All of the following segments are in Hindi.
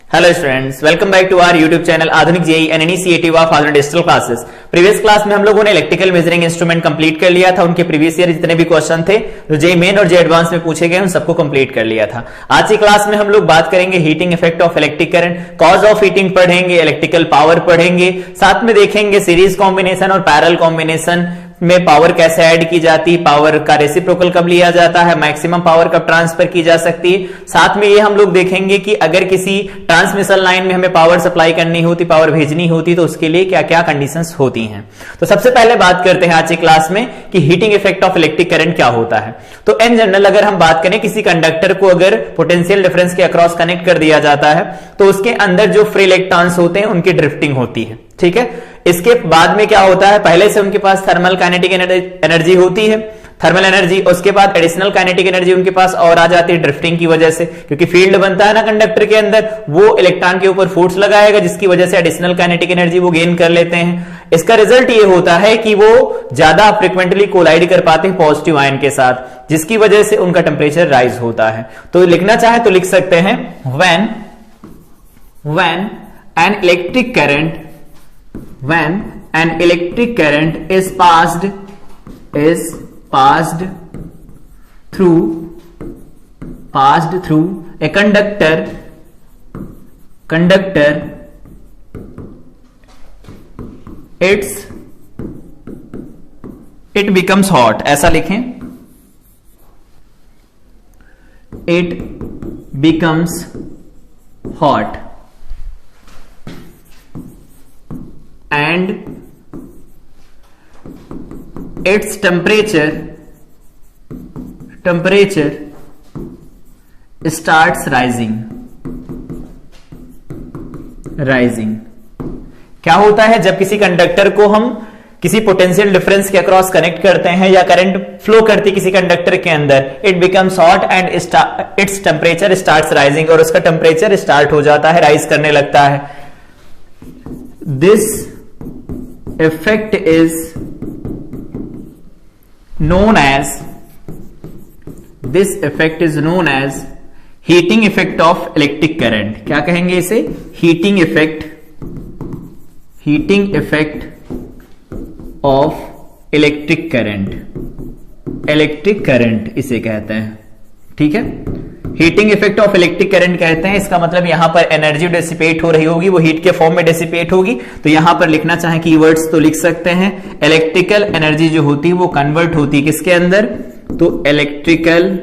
Hello students, welcome back to our YouTube channel Aadhunik JEE and initiative of Aadhunik digital classes. Previous class में हम लोगों ने इलेक्ट्रिकल मेजरिंग इंस्ट्रूमेंट कंप्लीट कर लिया था। उनके प्रीवियस ईयर जितने भी क्वेश्चन थे जो जेईई मेन और जेईई एडवांस में पूछे गए उन सबको कंप्लीट कर लिया था। आज की क्लास में हम लोग बात करेंगे heating effect of electric current, cause of heating पढ़ेंगे, इलेक्ट्रिकल पावर पढ़ेंगे, साथ में देखेंगे सीरीज कॉम्बिनेशन और पैरेलल कॉम्बिनेशन में पावर कैसे ऐड की जाती है, पावर का रेसिप्रोकल कब लिया जाता है, मैक्सिमम पावर कब ट्रांसफर की जा सकती है। साथ में ये हम लोग देखेंगे कि अगर किसी ट्रांसमिशन लाइन में हमें पावर सप्लाई करनी होती, पावर भेजनी होती तो उसके लिए क्या क्या कंडीशंस होती हैं। तो सबसे पहले बात करते हैं आज की क्लास में कि heating effect of electric current क्या होता है। तो इन जनरल अगर हम बात करें किसी कंडक्टर को अगर पोटेंशियल डिफरेंस के अक्रॉस कनेक्ट कर दिया जाता है तो उसके अंदर जो फ्री इलेक्ट्रॉन्स होते हैं उनकी ड्रिफ्टिंग होती है। ठीक है, इसके बाद में क्या होता है, पहले से उनके पास थर्मल काइनेटिक एनर्जी होती है, थर्मल एनर्जी, उसके बाद एडिशनल काइनेटिक एनर्जी उनके पास और आ जाती है ड्रिफ्टिंग की वजह से, क्योंकि फील्ड बनता है ना कंडक्टर के अंदर, वो इलेक्ट्रॉन के ऊपर फोर्स लगाएगा जिसकी वजह से एडिशनल काइनेटिक एनर्जी वो गेन कर लेते हैं। इसका रिजल्ट ये होता है कि वो ज्यादा फ्रिक्वेंटली कोलाइड कर पाते हैं पॉजिटिव आयन के साथ, जिसकी वजह से उनका टेम्परेचर राइज होता है। तो लिखना चाहे तो लिख सकते हैं when an electric current is passed through a conductor it becomes hot। ऐसा लिखें, it becomes hot and its temperature starts rising। क्या होता है, जब किसी कंडक्टर को हम किसी पोटेंशियल डिफरेंस के अक्रॉस कनेक्ट करते हैं या करंट फ्लो करती किसी कंडक्टर के अंदर, it becomes hot and its temperature starts rising, और उसका टेम्परेचर स्टार्ट हो जाता है, राइज करने लगता है। This effect is known as heating effect of electric current। क्या कहेंगे इसे? heating effect of electric current इसे कहते हैं। ठीक है, heating effect of electric current कहते हैं। इसका मतलब यहां पर एनर्जी डिसिपेट हो रही होगी, वो हीट के फॉर्म में डिसिपेट होगी। तो यहां पर लिखना चाहे कीवर्ड्स तो लिख सकते हैं, इलेक्ट्रिकल एनर्जी जो होती है वो कन्वर्ट होती है किसके अंदर, तो electrical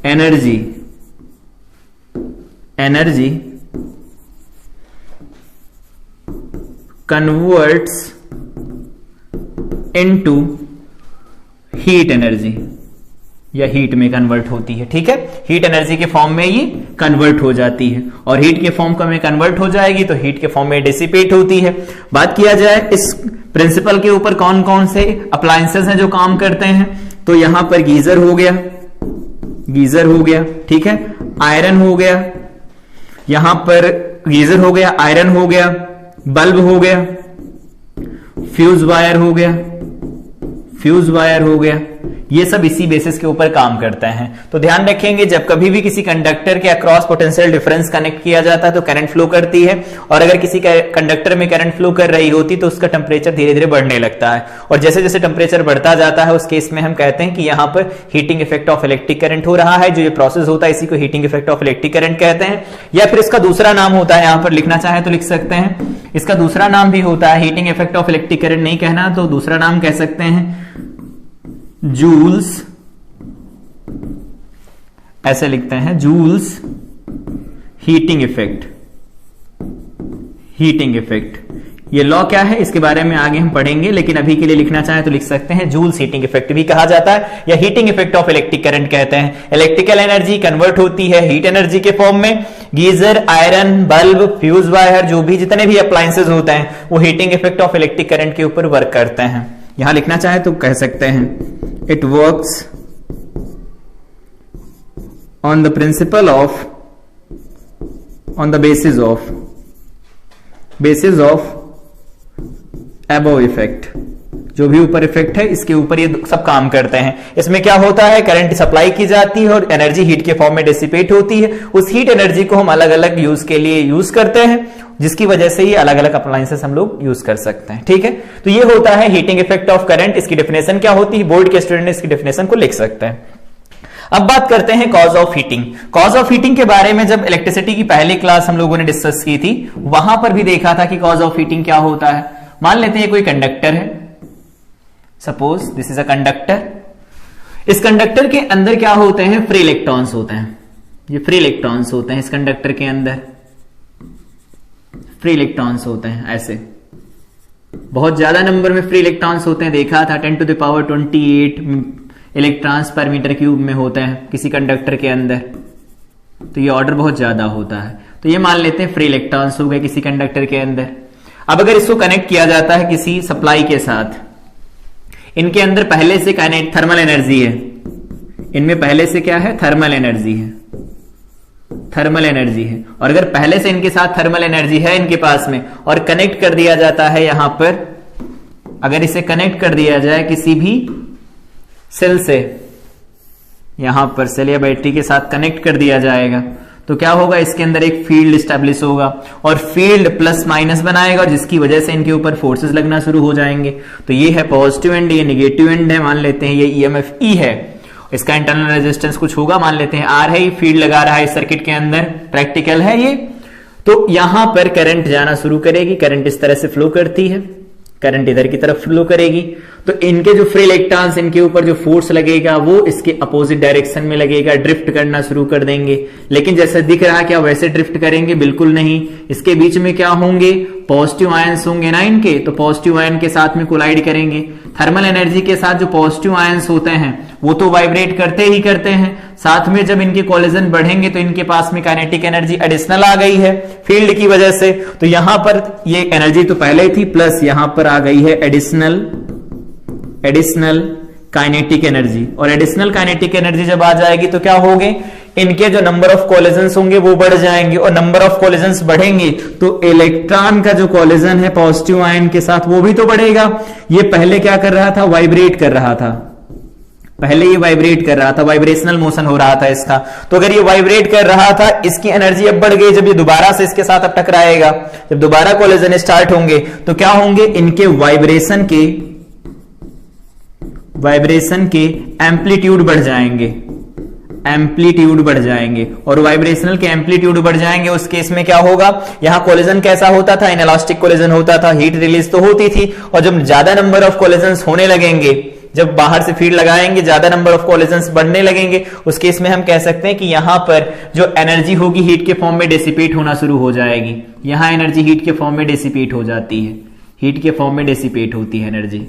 energy converts into heat energy, या हीट में कन्वर्ट होती है। ठीक है, हीट एनर्जी के फॉर्म में ये कन्वर्ट हो जाती है, और हीट के फॉर्म में कन्वर्ट हो जाएगी तो हीट के फॉर्म में डिसिपेट होती है। बात किया जाए इस प्रिंसिपल के ऊपर कौन कौन से अप्लायंसेस हैं जो काम करते हैं, तो यहां पर गीजर हो गया, ठीक है, आयरन हो गया, यहां पर गीजर हो गया, आयरन हो गया, बल्ब हो गया, फ्यूज वायर हो गया, ये सब इसी बेसिस के ऊपर काम करते हैं। तो ध्यान रखेंगे, जब कभी भी किसी कंडक्टर के अक्रॉस पोटेंशियल डिफरेंस कनेक्ट किया जाता है तो करंट फ्लो करती है, और अगर किसी कंडक्टर में करंट फ्लो कर रही होती तो उसका टेम्परेचर धीरे धीरे बढ़ने लगता है, और जैसे जैसे टेम्परेचर बढ़ता जाता है उस केस में हम कहते हैं कि यहां पर heating effect of electric current हो रहा है। जो ये प्रोसेस होता है इसी को heating effect of electric current कहते हैं, या फिर इसका दूसरा नाम होता है, यहां पर लिखना चाहे तो लिख सकते हैं, इसका दूसरा नाम भी होता है, heating effect of electric current नहीं कहना तो दूसरा नाम कह सकते हैं जूल्स, ऐसे लिखते हैं जूल्स हीटिंग इफेक्ट। ये लॉ क्या है इसके बारे में आगे हम पढ़ेंगे, लेकिन अभी के लिए लिखना चाहें तो लिख सकते हैं जूल्स हीटिंग इफेक्ट भी कहा जाता है, या heating effect of electric current कहते हैं। इलेक्ट्रिकल एनर्जी कन्वर्ट होती है हीट एनर्जी के फॉर्म में, geyser, iron, bulb, fuse wire, जो भी जितने भी अप्लायंसेस होते हैं वो heating effect of electric current के ऊपर वर्क करते हैं। यहां लिखना चाहे तो कह सकते हैं it works on the principle of on the basis of above effect, जो भी ऊपर इफेक्ट है इसके ऊपर ये सब काम करते हैं। इसमें क्या होता है, करंट सप्लाई की जाती है और एनर्जी हीट के फॉर्म में डिसिपेट होती है। उस हीट एनर्जी को हम अलग अलग यूज के लिए यूज करते हैं, जिसकी वजह से ये अलग अलग अप्लायंसेस हम लोग यूज कर सकते हैं। ठीक है, तो ये होता है हीटिंग इफेक्ट ऑफ करंट। इसकी डेफिनेशन क्या होती है, बोर्ड के स्टूडेंट इसकी डेफिनेशन को लिख सकते हैं। अब बात करते हैं cause of heating. Cause of heating के बारे में जब इलेक्ट्रिसिटी की पहली क्लास हम लोगों ने डिस्कस की थी, वहां पर भी देखा था कि कॉज ऑफ हीटिंग क्या होता है। मान लेते हैं कोई कंडक्टर है, suppose this is a conductor. इस कंडक्टर के अंदर क्या होते हैं, फ्री इलेक्ट्रॉन्स होते हैं। ये फ्री इलेक्ट्रॉन्स होते हैं इस कंडक्टर के अंदर, फ्री इलेक्ट्रॉन्स होते हैं। ऐसे बहुत ज्यादा नंबर में फ्री इलेक्ट्रॉन्स होते हैं, देखा था 10 to the power 28 इलेक्ट्रॉन्स पर मीटर क्यूब में होते हैं किसी कंडक्टर के अंदर। तो ये ऑर्डर बहुत ज्यादा होता है। तो ये मान लेते हैं फ्री इलेक्ट्रॉन्स हो गए किसी कंडक्टर के अंदर। अब अगर इसको कनेक्ट किया जाता है किसी सप्लाई के साथ, इनके अंदर पहले से थर्मल एनर्जी है, इनमें पहले से क्या है, थर्मल एनर्जी है, थर्मल एनर्जी है। और अगर पहले से इनके साथ थर्मल एनर्जी है इनके पास में, और कनेक्ट कर दिया जाता है यहां पर, अगर इसे कनेक्ट कर दिया जाए किसी भी सेल से, यहां पर सेल या बैटरी के साथ कनेक्ट कर दिया जाएगा, तो क्या होगा, इसके अंदर एक फील्ड स्टैब्लिश होगा और फील्ड प्लस माइनस बनाएगा, जिसकी वजह से इनके ऊपर फोर्सेस लगना शुरू हो जाएंगे। तो ये है पॉजिटिव एंड, ये नेगेटिव एंड है। मान लेते हैं ये ईएमएफ ई है, इसका इंटरनल रेजिस्टेंस कुछ होगा, मान लेते हैं आर है। ये फील्ड लगा रहा है इस सर्किट के अंदर, प्रैक्टिकल है ये। तो यहां पर करंट जाना शुरू करेगी, करंट इस तरह से फ्लो करती है, करंट इधर की तरफ फ्लो करेगी। तो इनके जो फ्री इलेक्ट्रॉन्स, इनके ऊपर जो फोर्स लगेगा वो इसके अपोजिट डायरेक्शन में लगेगा, ड्रिफ्ट करना शुरू कर देंगे। लेकिन जैसे दिख रहा है क्या वैसे ड्रिफ्ट करेंगे, बिल्कुल नहीं। इसके बीच में क्या होंगे, पॉजिटिव आयंस होंगे ना इनके, तो पॉजिटिव आयन के साथ में कोलाइड करेंगे। थर्मल एनर्जी के साथ जो पॉजिटिव आयंस होते हैं वो तो वाइब्रेट करते ही करते हैं, साथ में जब इनके कोलिजन बढ़ेंगे तो इनके पास में काइनेटिक एनर्जी एडिशनल आ गई है फील्ड की वजह से। तो यहां पर ये एनर्जी तो पहले ही थी, प्लस यहां पर आ गई है एडिशनल काइनेटिक एनर्जी। और एडिशनल काइनेटिक एनर्जी जब आ जाएगी तो क्या होंगे, इनके जो नंबर ऑफ कोलिजन्स होंगे वो बढ़ जाएंगे, और नंबर ऑफ कोलिजन्स बढ़ेंगे तो इलेक्ट्रॉन का जो कोलिजन है पॉजिटिव आयन के साथ वो भी तो बढ़ेगा। ये पहले क्या कर रहा था, वाइब्रेट कर रहा था, पहले ये वाइब्रेट कर रहा था, वाइब्रेशनल मोशन हो रहा था इसका। तो अगर ये वाइब्रेट कर रहा था, इसकी एनर्जी अब बढ़ गई। जब ये दोबारा से इसके साथ अब टकराएगा, जब दोबारा कोलिजन स्टार्ट होंगे तो क्या होंगे, इनके वाइब्रेशन के एम्पलीट्यूड बढ़ जाएंगे, एम्पलीट्यूड बढ़ जाएंगे। और वाइब्रेशनल के एम्पलीट्यूड बढ़ जाएंगे, उस केस में क्या होगा, यहां कोलिजन कैसा होता था, इनइलास्टिक कोलिजन होता था, हीट रिलीज तो होती थी। और जब ज्यादा नंबर ऑफ कोलिजन्स होने लगेंगे, जब बाहर से फील्ड लगाएंगे, ज्यादा नंबर ऑफ कोलिजन्स बढ़ने लगेंगे, उस केस में हम कह सकते हैं कि यहां पर जो एनर्जी होगी हीट के फॉर्म में डिसिपेट होना शुरू हो जाएगी। यहां एनर्जी हीट के फॉर्म में डिसिपेट हो जाती है, हीट के फॉर्म में डिसिपेट होती है एनर्जी,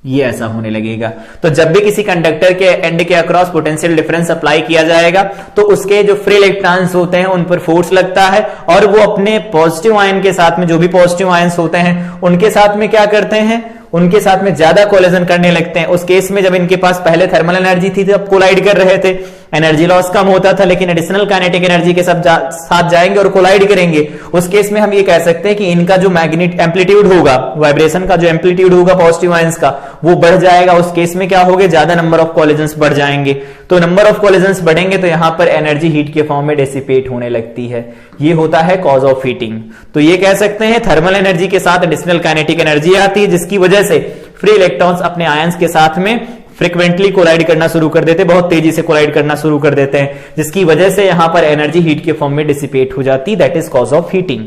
ये ऐसा होने लगेगा। तो जब भी किसी कंडक्टर के एंड के अक्रॉस पोटेंशियल डिफरेंस अप्लाई किया जाएगा तो उसके जो फ्री इलेक्ट्रॉन्स होते हैं उन पर फोर्स लगता है, और वो अपने पॉजिटिव आयन के साथ में, जो भी पॉजिटिव आयंस होते हैं उनके साथ में क्या करते हैं, उनके साथ में ज्यादा कोलिजन करने लगते हैं। उस केस में जब इनके पास पहले थर्मल एनर्जी थी तब कोलाइड कर रहे थे, एनर्जी लॉस कम होता था, लेकिन एडिशनल काइनेटिक एनर्जी के साथ जाएंगे और कोलाइड करेंगे। उस केस में हम ये कह सकते हैं कि इनका जो मैग्नेट एम्पलीट्यूड होगा, वाइब्रेशन का जो एम्पलीट्यूड होगा पॉजिटिव आयंस का, वो बढ़ जाएगा। उस केस में क्या होगा, ज्यादा नंबर ऑफ कोलिजन्स बढ़ जाएंगे। तो नंबर ऑफ कोलिजन्स बढ़ेंगे तो यहां पर एनर्जी हीट के फॉर्म में डिसिपेट होने लगती है। ये होता है कॉज ऑफ हीटिंग। तो ये कह सकते हैं थर्मल एनर्जी के साथ एडिशनल काइनेटिक एनर्जी आती है, जिसकी वजह से फ्री इलेक्ट्रॉन्स अपने आयंस के साथ में फ्रीक्वेंटली कोलाइड करना शुरू कर देते हैं, बहुत तेजी से कोलाइड करना शुरू कर देते हैं, जिसकी वजह से यहां पर एनर्जी हीट के फॉर्म में डिसिपेट हो जाती है। That is cause of heating.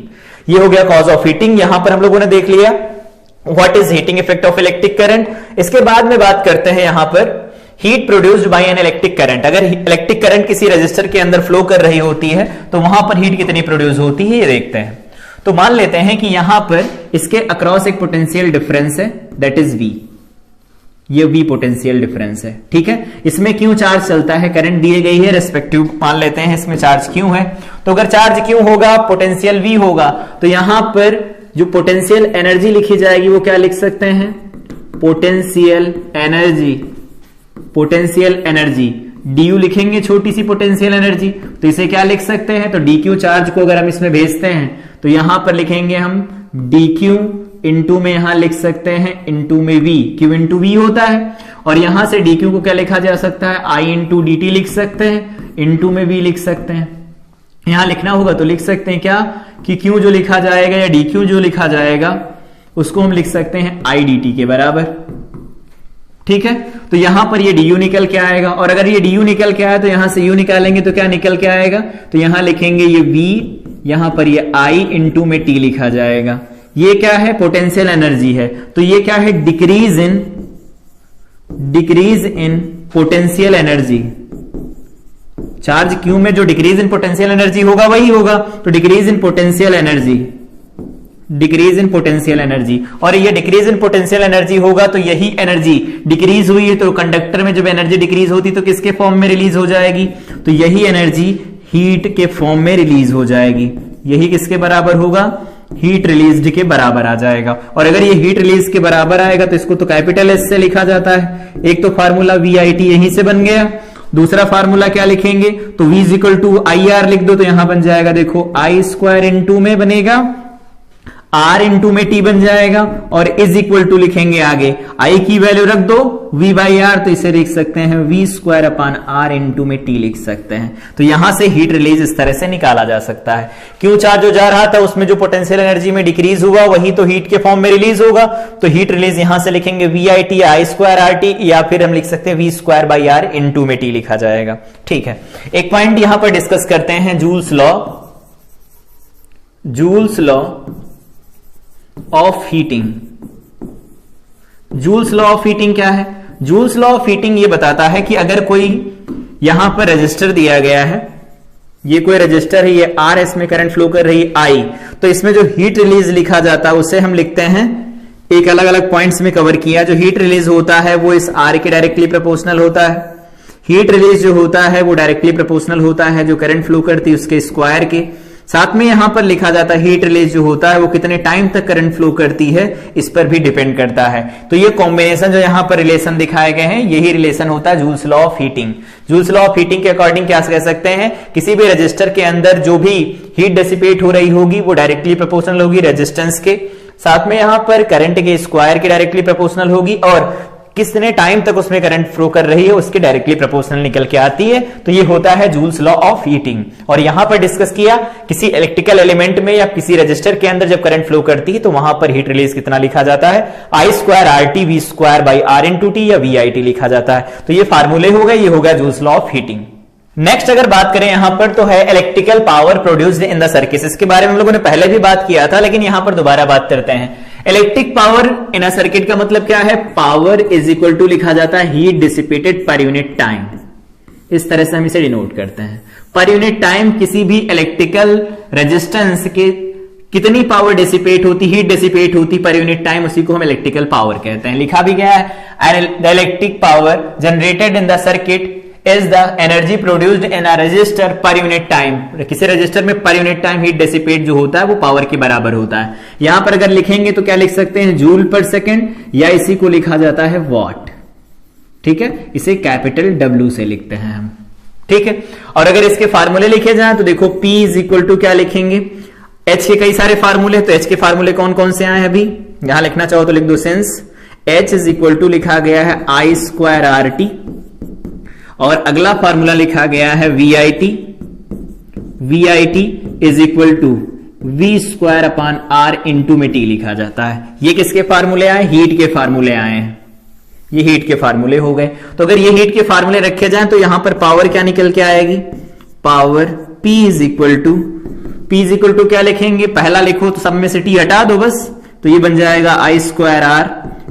ये हो गया कॉज ऑफ हीटिंग। यहां पर हम लोगों ने देख लिया what is heating effect of electric current. इसके बाद में बात करते हैं यहां पर heat produced by an electric current. अगर इलेक्ट्रिक करंट किसी रेजिस्टर के अंदर फ्लो कर रही होती है तो वहां पर हीट कितनी प्रोड्यूस होती है, ये देखते हैं। तो मान लेते हैं कि यहां पर इसके अक्रॉस एक पोटेंशियल डिफरेंस है, दैट इज V। ये V पोटेंशियल डिफरेंस है, ठीक है। इसमें क्यों चार्ज चलता है, करंट दी गई है, रेस्पेक्टिव मान लेते हैं इसमें चार्ज क्यों है। तो अगर चार्ज क्यों होगा, पोटेंशियल V होगा, तो यहां पर जो पोटेंशियल एनर्जी लिखी जाएगी वो क्या लिख सकते हैं, potential energy, potential energy du लिखेंगे, छोटी सी पोटेंशियल एनर्जी। तो इसे क्या लिख सकते हैं, तो dq चार्ज को अगर हम इसमें भेजते हैं तो यहां पर लिखेंगे हम dq इंटू में यहां लिख सकते हैं इंटू में v, क्यू इंटू वी होता है। और यहां से dq को क्या लिखा जा सकता है, i इंटू डी टी लिख सकते हैं, इंटू में v लिख सकते हैं। यहां लिखना होगा तो लिख सकते हैं क्या कि q जो लिखा जाएगा या dq जो लिखा जाएगा उसको हम लिख सकते हैं i dt के बराबर। ठीक है, तो यहां पर ये du निकल के आएगा, और अगर ये du निकल के आया तो यहां से u निकालेंगे तो क्या निकल के आएगा, तो यहां लिखेंगे ये v, यहां पर ये i इंटू में t लिखा जाएगा। ये क्या है, पोटेंशियल एनर्जी है, तो ये क्या है, decrease in potential energy. Charge q में जो डिक्रीज इन पोटेंशियल एनर्जी होगा वही होगा, तो decrease in potential energy, decrease in potential energy. और ये डिक्रीज इन पोटेंशियल एनर्जी होगा तो यही एनर्जी डिक्रीज हुई है तो कंडक्टर में जब एनर्जी डिक्रीज होती तो किसके फॉर्म में रिलीज हो जाएगी, तो यही एनर्जी हीट के फॉर्म में रिलीज हो जाएगी। यही किसके बराबर होगा, हीट रिलीज्ड के बराबर आ जाएगा। और अगर ये हीट रिलीज के बराबर आएगा तो इसको तो कैपिटल एस से लिखा जाता है। एक तो फार्मूला VIT यहीं से बन गया, दूसरा फार्मूला क्या लिखेंगे, तो V is equal to IR लिख दो तो यहां बन जाएगा, देखो I स्क्वायर इंटू में बनेगा, R इंटू में T बन जाएगा, और इज इक्वल टू लिखेंगे आगे I की वैल्यू रख दो V बाई आर, तो इसे लिख सकते हैं V square upon R into में T लिख सकते हैं। तो यहां से हीट रिलीज इस तरह से निकाला जा सकता है। क्यों चार्ज जो जा रहा था उसमें जो पोटेंशियल एनर्जी में डिक्रीज हुआ वही तो हीट के फॉर्म में रिलीज होगा, तो हीट रिलीज यहां से लिखेंगे VIT I स्क्वायर RT, या फिर हम लिख सकते हैं V square by R into में T लिखा जाएगा। ठीक है, एक पॉइंट यहां पर डिस्कस करते हैं, joules law of heating. Joules law of heating क्या है, जूल्स लॉ ऑफ हीटिंग ये बताता है कि अगर कोई यहां पर रजिस्टर दिया गया है, ये कोई रजिस्टर है, ये R, इसमें करंट फ्लो कर रही है I, तो इसमें जो हीट रिलीज लिखा जाता है उसे हम लिखते हैं, एक अलग अलग पॉइंट्स में कवर किया, जो हीट रिलीज होता है वो इस R के डायरेक्टली प्रोपोर्शनल होता है। हीट रिलीज जो होता है वो डायरेक्टली प्रोपोर्शनल होता है जो करंट फ्लो करती है उसके स्क्वायर के। साथ में यहां पर लिखा जाता है हीट रिलीज जो होता है वो कितने टाइम तक करंट फ्लो करती है, इस पर भी डिपेंड करता है। तो ये कॉम्बिनेशन जो यहां पर रिलेशन दिखाए गए हैं यही रिलेशन होता है joules law of heating. Joules law of heating के अकॉर्डिंग क्या कह सकते हैं, किसी भी रजिस्टर के अंदर जो भी हीट डिसिपेट हो रही होगी वो डायरेक्टली प्रोपोर्शनल होगी रेजिस्टेंस के, साथ में यहां पर करंट के स्क्वायर के डायरेक्टली प्रोपोर्शनल होगी, और कितने टाइम तक उसमें करंट फ्लो कर रही है उसके डायरेक्टली प्रोपोर्शनल निकल के आती है। तो ये होता है जूल्स लॉ ऑफ हीटिंग। और यहां पर डिस्कस किया किसी इलेक्ट्रिकल एलिमेंट में या किसी रजिस्टर के अंदर जब करंट फ्लो करती है तो वहां पर हीट रिलीज कितना लिखा जाता है, I square RT V square by R into T या VIT लिखा जाता है। तो ये फार्मूले हो गए, ये होगा joules law of heating. Next अगर बात करें यहां पर तो है electrical power produced in the circuit. इसके बारे में हम लोगों ने पहले भी बात किया था लेकिन यहां पर दोबारा बात करते हैं। Electric power in a circuit का मतलब क्या है, पावर इज इक्वल टू लिखा जाता है heat dissipated per unit time. इस तरह से हम इसे डिनोट करते हैं, पर यूनिट टाइम किसी भी इलेक्ट्रिकल रेजिस्टेंस के कितनी पावर डिसिपेट होती, हीट डिसिपेट होती पर यूनिट टाइम, उसी को हम इलेक्ट्रिकल पावर कहते हैं। लिखा भी गया है the electric power generated in the circuit is the energy produced in a resistor per unit time. किसी रजिस्टर में per unit time heat dissipate जो होता है वो पावर के बराबर होता है। यहां पर अगर लिखेंगे तो क्या लिख सकते हैं, जूल पर सेकेंड, या इसी को लिखा जाता है वॉट। ठीक है, इसे कैपिटल W से लिखते हैं हम। ठीक है, और अगर इसके फार्मूले लिखे जाए तो देखो P इज इक्वल टू क्या लिखेंगे, H के कई सारे फार्मूले, तो H के फार्मूले कौन कौन से आए हैं अभी, यहां लिखना चाहो तो लिख दो, since H is equal to लिखा गया है I स्क्वायर RT, और अगला फार्मूला लिखा गया है VIT is equal to V square upon R into में T लिखा जाता है। ये किसके फार्मूले आए, हीट के फार्मूले आए हैं, ये हीट के फार्मूले हो गए। तो अगर ये हीट के फार्मूले रखे जाएं तो यहां पर पावर क्या निकल के आएगी, power P is equal to क्या लिखेंगे, पहला लिखो तो सब में से T हटा दो बस, तो ये बन जाएगा I square R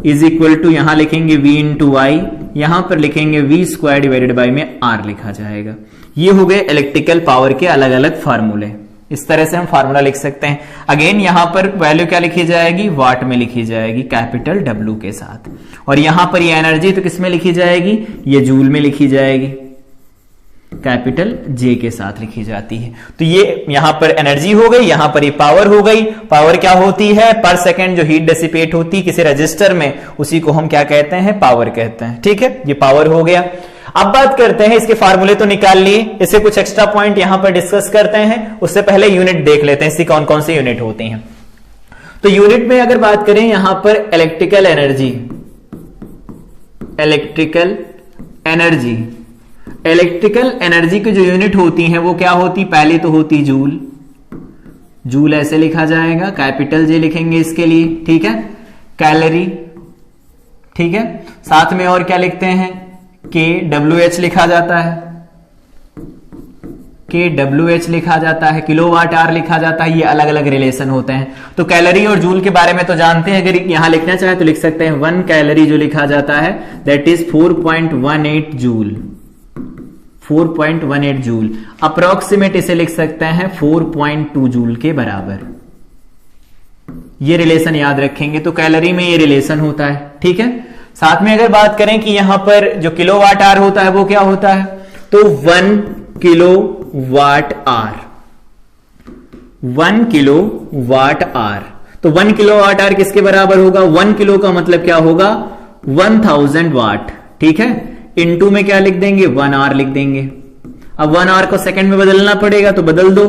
is equal to यहां लिखेंगे V इंटू आई, यहां पर लिखेंगे V स्क्वायर डिवाइडेड बाई में R लिखा जाएगा। ये हो गए इलेक्ट्रिकल पावर के अलग अलग फार्मूले। इस तरह से हम फार्मूला लिख सकते हैं। अगेन यहां पर वैल्यू क्या लिखी जाएगी, वाट में लिखी जाएगी कैपिटल W के साथ, और यहां पर ये एनर्जी तो किस में लिखी जाएगी, ये जूल में लिखी जाएगी, कैपिटल J के साथ लिखी जाती है। तो ये यहां पर एनर्जी हो गई, यहां पर ये पावर हो गई। पावर क्या होती है, पर सेकंड जो हीट डिसिपेट होती है किसी रजिस्टर में, उसी को हम क्या कहते हैं, पावर कहते हैं। ठीक है, ये पावर हो गया। अब बात करते हैं, इसके फार्मूले तो निकाल लिए, इससे कुछ एक्स्ट्रा पॉइंट यहां पर डिस्कस करते हैं। उससे पहले यूनिट देख लेते हैं, इसकी कौन कौन सी यूनिट होती हैं। तो यूनिट में अगर बात करें यहां पर इलेक्ट्रिकल एनर्जी की जो यूनिट होती है वो क्या होती, पहले तो होती जूल ऐसे लिखा जाएगा, कैपिटल जे लिखेंगे इसके लिए, ठीक है। कैलोरी, ठीक है। साथ में और क्या लिखते हैं, KWH लिखा जाता है, KWH लिखा जाता है, किलोवाट आवर लिखा जाता है, ये अलग अलग रिलेशन होते हैं। तो कैलोरी और जूल के बारे में तो जानते हैं, अगर यहां लिखना चाहे तो लिख सकते हैं 1 कैलोरी जो लिखा जाता है that is 4.18 joule, 4.18 joule. Approximate इसे लिख सकते हैं 4.2 जूल के बराबर। ये रिलेशन याद रखेंगे, तो कैलोरी में ये रिलेशन होता है, ठीक है। साथ में अगर बात करें कि यहां पर जो किलोवाट आवर होता है वो क्या होता है, तो 1 किलोवाट आवर, 1 किलोवाट आवर। तो 1 किलोवाट आवर किसके बराबर होगा, 1 किलो का मतलब क्या होगा 1000 वाट, ठीक है। इनटू में क्या लिख देंगे, 1 आवर लिख देंगे। अब 1 आवर को सेकंड में बदलना पड़ेगा तो बदल दो,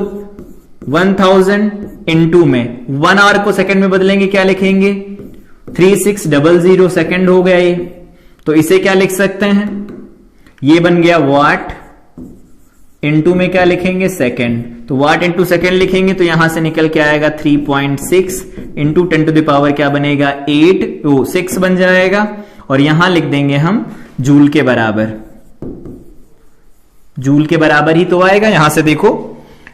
1000 इनटू में 1 आवर को सेकंड में बदलेंगे क्या लिखेंगे, 3600 सेकंड हो गया ये। तो इसे क्या लिख सकते हैं, ये बन गया वाट, इनटू में क्या लिखेंगे सेकंड, तो वाट इंटू सेकंड लिखेंगे तो यहां से निकल के आएगा 3.6 इंटू 10 टू द पावर क्या बनेगा 6 बन जाएगा। और यहां लिख देंगे हम जूल के बराबर, जूल के बराबर ही तो आएगा। यहां से देखो,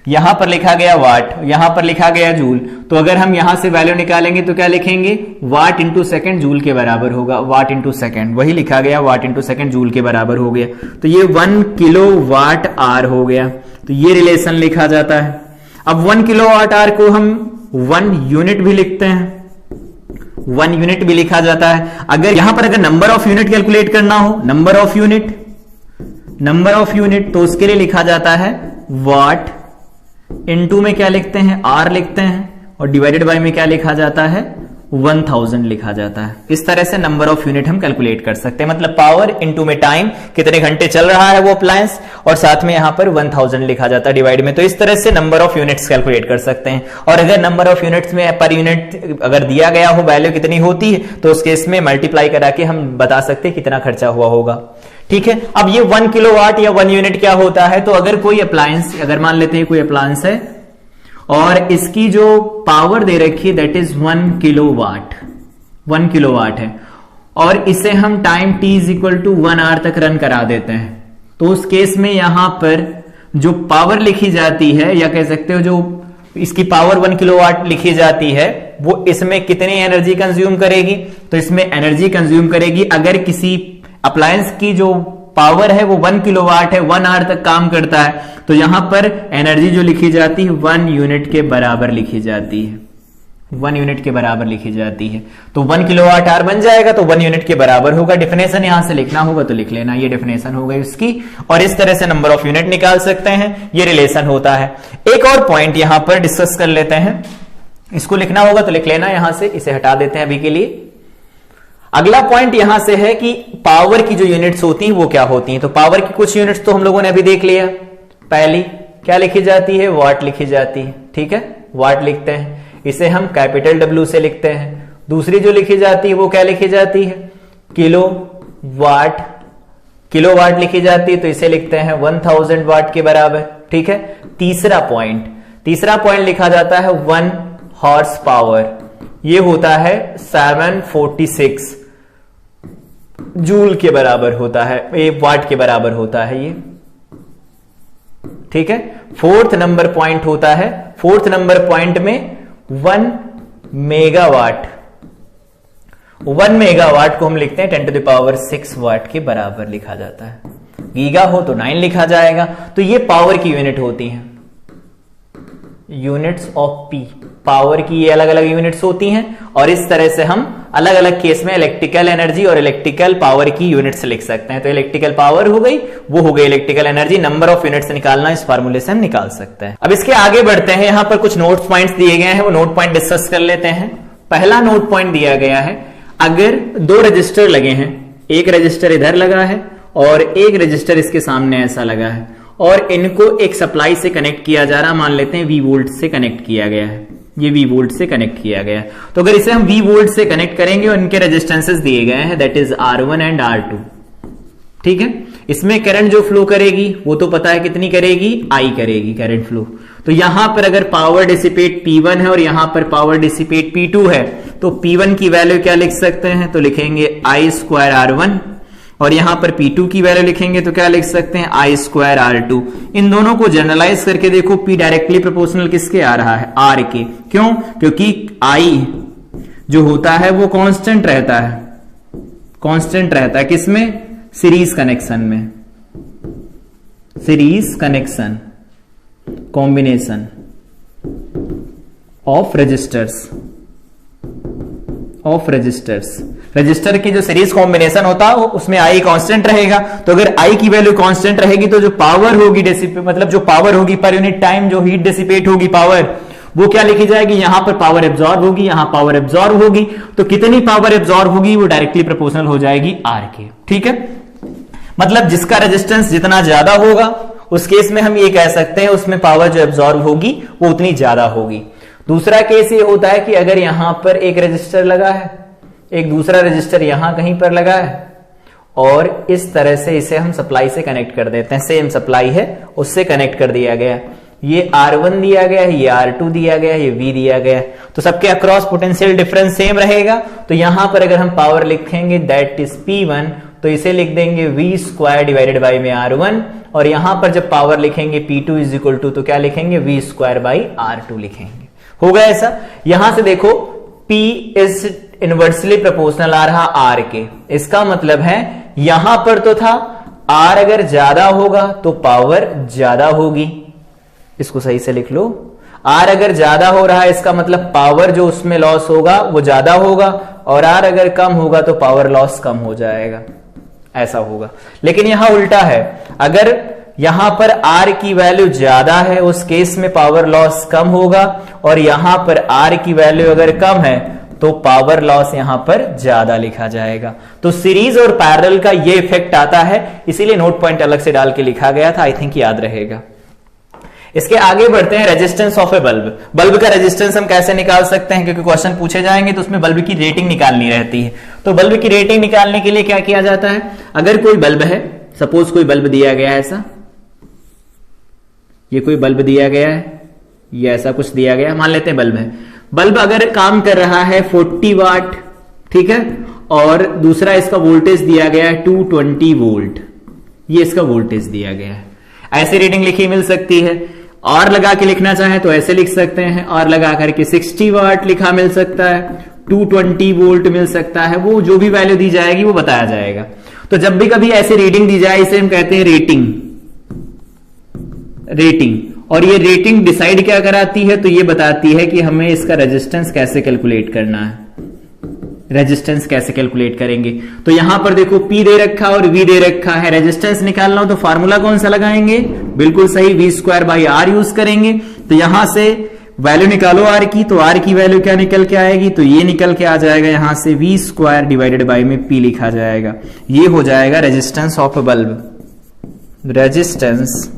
यहां पर लिखा गया वाट, यहां पर लिखा गया जूल, तो अगर हम यहां से वैल्यू निकालेंगे तो क्या लिखेंगे, वाट इंटू सेकंड जूल के बराबर होगा, वाट इंटू सेकंड, वही लिखा गया वाट इंटू सेकंड जूल के बराबर हो गया। तो ये 1 किलो वाट आवर हो गया, तो ये रिलेशन लिखा जाता है। अब 1 किलो वाट आवर को हम 1 यूनिट भी लिखते हैं, 1 यूनिट भी लिखा जाता है। अगर यहां पर अगर नंबर ऑफ यूनिट कैलकुलेट करना हो, नंबर ऑफ यूनिट, तो उसके लिए लिखा जाता है वाट, इनटू में क्या लिखते हैं आर लिखते हैं, और डिवाइडेड बाय में क्या लिखा जाता है 1000 लिखा जाता है। इस तरह से नंबर ऑफ यूनिट हम कैलकुलेट कर सकते हैं, मतलब पावर इनटू में टाइम, कितने घंटे चल रहा है वो अप्लायंस, और साथ में यहां पर 1000 लिखा जाता है डिवाइड में। तो इस तरह से नंबर ऑफ यूनिट्स कैलकुलेट कर सकते हैं। और अगर नंबर ऑफ यूनिट्स में पर यूनिट अगर दिया गया हो वैल्यू कितनी होती है, तो उस केस में मल्टीप्लाई करा के हम बता सकते हैं कितना खर्चा हुआ होगा, ठीक है। अब ये 1 किलोवाट या 1 यूनिट क्या होता है, तो अगर कोई अप्लायंस, अगर मान लेते हैं कोई अप्लायंस है और इसकी जो पावर दे रखी है दैट इज 1 किलोवाट, 1 किलोवाट है, और इसे हम time t is equal to 1 hour तक रन करा देते हैं, तो उस केस में यहां पर जो पावर लिखी जाती है, या कह सकते हो जो इसकी पावर 1 किलोवाट लिखी जाती है, वो इसमें कितनी एनर्जी कंज्यूम करेगी, तो इसमें एनर्जी कंज्यूम करेगी, अगर किसी अप्लायंस की जो पावर है वो 1 किलोवाट है, 1 आवर तक काम करता है, तो यहां पर एनर्जी जो लिखी जाती है 1 यूनिट के बराबर लिखी जाती है, 1 यूनिट के बराबर लिखी जाती है। तो 1 किलोवाट आवर बन जाएगा, तो 1 यूनिट के बराबर होगा। डेफिनेशन यहां से लिखना होगा तो लिख लेना, ये डेफिनेशन हो गई उसकी, और इस तरह से नंबर ऑफ यूनिट निकाल सकते हैं, ये रिलेशन होता है। एक और पॉइंट यहां पर डिस्कस कर लेते हैं, इसको लिखना होगा तो लिख लेना, यहां से इसे हटा देते हैं अभी के लिए। अगला पॉइंट यहां से है कि पावर की जो यूनिट्स होती हैं वो क्या होती हैं। तो पावर की कुछ यूनिट्स तो हम लोगों ने अभी देख लिया। पहली क्या लिखी जाती है, वाट लिखी जाती है, ठीक है, वाट लिखते हैं, इसे हम कैपिटल W से लिखते हैं। दूसरी जो लिखी जाती है वो क्या लिखी जाती है, किलोवाट, किलोवाट लिखी जाती है, तो इसे लिखते हैं 1000 वाट के बराबर, ठीक है। तीसरा पॉइंट लिखा जाता है 1 हॉर्स पावर, ये होता है 746 जूल के बराबर होता है, ये वाट के बराबर होता है ये, ठीक है। फोर्थ नंबर पॉइंट होता है, फोर्थ नंबर पॉइंट में 1 मेगावाट, 1 मेगावाट को हम लिखते हैं 10 टू द पावर 6 वाट के बराबर लिखा जाता है। गीगा हो तो 9 लिखा जाएगा। तो ये पावर की यूनिट होती हैं, यूनिट्स ऑफ पी, पावर की ये अलग अलग यूनिट्स होती हैं, और इस तरह से हम अलग अलग केस में इलेक्ट्रिकल एनर्जी और इलेक्ट्रिकल पावर की यूनिट्स लिख सकते हैं। तो इलेक्ट्रिकल पावर हो गई, वो हो गई electrical energy, number of units निकालना इस फार्मूले से हम निकाल सकते हैं। अब इसके आगे बढ़ते हैं, यहां पर कुछ नोट पॉइंट्स दिए गए हैं, वो नोट पॉइंट डिस्कस कर लेते हैं। पहला नोट पॉइंट दिया गया है, अगर 2 रजिस्टर लगे हैं, एक रजिस्टर इधर लगा है और एक रजिस्टर इसके सामने ऐसा लगा है, और इनको एक सप्लाई से कनेक्ट किया जा रहा, मान लेते हैं V वोल्ट से कनेक्ट किया गया है, ये V वोल्ट से कनेक्ट किया गया। तो अगर इसे हम V वोल्ट से कनेक्ट करेंगे और इनके रेजिस्टेंसेस दिए गए हैं, that is R1 and R2, ठीक है। इसमें करंट जो फ्लो करेगी वो तो पता है कितनी करेगी, I करेगी करंट फ्लो। तो यहां पर अगर पावर डिसिपेट P1 है और यहां पर पावर डिसिपेट P2 है, तो P1 की वैल्यू क्या लिख सकते हैं, तो लिखेंगे I स्क्वायर R1, और यहां पर P2 की वैल्यू लिखेंगे तो क्या लिख सकते हैं, I स्क्वायर R2। इन दोनों को जनरलाइज करके देखो, P डायरेक्टली प्रोपोर्शनल किसके आ रहा है, R के। क्यों? क्योंकि I जो होता है वो कांस्टेंट रहता है, कांस्टेंट रहता है किसमें, सीरीज कनेक्शन में, series connection, combination of resistors, of resistors. Resistor की जो सीरीज कॉम्बिनेशन होता है उसमें आई कांस्टेंट रहेगा। तो अगर आई की वैल्यू कांस्टेंट रहेगी तो जो पावर होगी डिसिपेट, मतलब जो पावर होगी पर यूनिट टाइम, जो हीट डिसिपेट होगी पावर, वो क्या लिखी जाएगी, यहां पर पावर एब्जॉर्ब होगी, यहां पावर एब्जॉर्ब होगी। तो कितनी पावर एब्जॉर्ब होगी वो डायरेक्टली प्रोपोर्शनल हो जाएगी आर के, ठीक है। मतलब जिसका रेजिस्टेंस जितना ज्यादा होगा उस केस में हम ये कह सकते हैं उसमें पावर जो एब्जॉर्ब होगी वो उतनी ज्यादा होगी। दूसरा केस ये होता है कि अगर यहां पर एक रजिस्टर लगा है, एक दूसरा रजिस्टर यहां कहीं पर लगा है, और इस तरह से इसे हम सप्लाई से कनेक्ट कर देते हैं, सेम सप्लाई है उससे कनेक्ट कर दिया गया, ये R1 दिया गया है, ये R2 दिया गया है, ये V दिया गया है। तो सबके अक्रॉस पोटेंशियल डिफरेंस सेम रहेगा। तो यहां पर अगर हम पावर लिखेंगे दैट इज P1, तो इसे लिख देंगे V स्क्वायर डिवाइडेड बाई में R1, और यहां पर जब पावर लिखेंगे P2 इज इक्वल टू, तो क्या लिखेंगे, V स्क्वायर बाई R2 लिखेंगे। होगा ऐसा। यहां से देखो P इज इनवर्सली प्रोपोर्शनल आ रहा R के, इसका मतलब है यहां पर तो था R अगर ज्यादा होगा तो पावर ज्यादा होगी, इसको सही से लिख लो। R अगर ज्यादा हो रहा है इसका मतलब पावर जो उसमें लॉस होगा वो ज्यादा होगा, और R अगर कम होगा तो पावर लॉस कम हो जाएगा, ऐसा होगा। लेकिन यहां उल्टा है, अगर यहां पर R की वैल्यू ज्यादा है उस केस में पावर लॉस कम होगा, और यहां पर R की वैल्यू अगर कम है तो पावर लॉस यहां पर ज्यादा लिखा जाएगा। तो सीरीज और पैरेलल का ये इफेक्ट आता है, इसीलिए नोट पॉइंट अलग से डाल के लिखा गया था, आई थिंक याद रहेगा। इसके आगे बढ़ते हैं, resistance of A bulb. Bulb का रेजिस्टेंस हम कैसे निकाल सकते हैं, क्योंकि क्वेश्चन पूछे जाएंगे तो उसमें बल्ब की रेटिंग निकालनी रहती है। तो बल्ब की रेटिंग निकालने के लिए क्या किया जाता है, अगर कोई बल्ब है, सपोज कोई बल्ब दिया गया है ऐसा, ये कोई बल्ब दिया गया है, ये ऐसा कुछ दिया गया, मान लेते हैं बल्ब है। बल्ब अगर काम कर रहा है 40 वाट, ठीक है, और दूसरा इसका वोल्टेज दिया गया है 220 वोल्ट, ये इसका वोल्टेज दिया गया है। ऐसे रीडिंग लिखी मिल सकती है, और लगा के लिखना चाहे तो ऐसे लिख सकते हैं, और लगा करके 60 वाट लिखा मिल सकता है, 220 वोल्ट मिल सकता है, वो जो भी वैल्यू दी जाएगी वो बताया जाएगा। तो जब भी कभी ऐसी रीडिंग दी जाए इसे हम कहते हैं रेटिंग, रेटिंग। और ये रेटिंग डिसाइड क्या कराती है, तो ये बताती है कि हमें इसका रेजिस्टेंस कैसे कैलकुलेट करना है, रेजिस्टेंस कैसे कैलकुलेट करेंगे। तो यहां पर देखो P दे रखा और V दे रखा है, रेजिस्टेंस निकालना हो तो फार्मूला कौन सा लगाएंगे, बिल्कुल सही, V square by R use करेंगे। तो यहां से वैल्यू निकालो R की, तो R की वैल्यू क्या निकल के आएगी, तो ये निकल के आ जाएगा, यहां से V स्क्वायर डिवाइडेड बाई में P लिखा जाएगा, ये हो जाएगा resistance of A bulb. Resistance